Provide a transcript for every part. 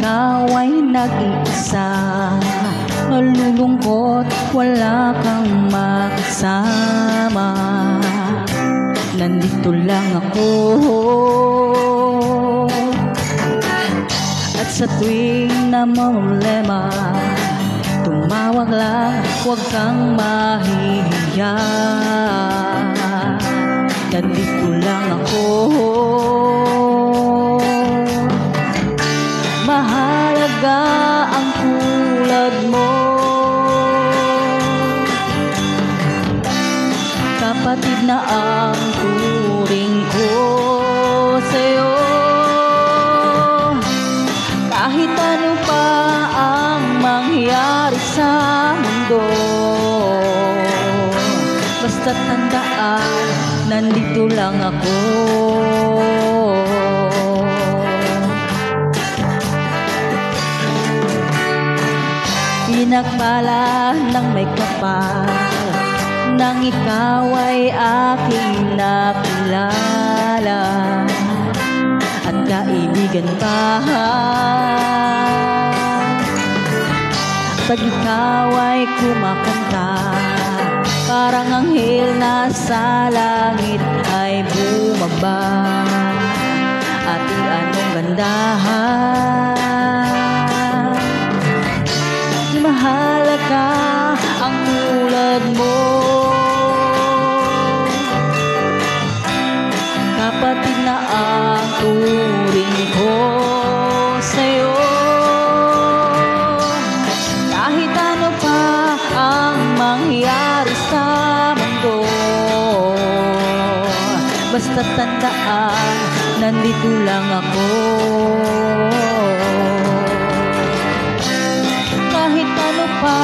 ikaw ay nag-iisa, nalulungkot, wala kang makasama. Nandito lang ako, at sa tuwing na problema, tumawag lang, huwag kang mahihiya. Nandito lang ako, mahalaga ang tulad mo. Kapatid na ang turing ko sa'yo. Kahit ano pa ang mangyari sa mundo, basta tandaan, nandito lang ako. Pinagpala ng may kapal, nang ikaw ay aking nakilala, at kaibigan pa. Pag ikaw ay kumakanta, parang anghel na sa langit ay bumaba. Ate, anong gandahan, mahalaga ang tulad mo. Kapatid na ang turing ko sa'yo. Kahit ano pa ang mangyari sa mundo, basta tandaan, nandito lang ako. Kahit ano pa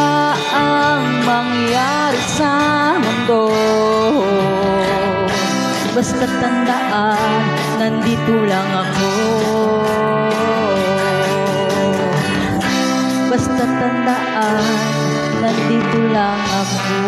ang mangyari sa mundo, basta tandaan, nandito lang ako. Basta tandaan, nandito lang ako.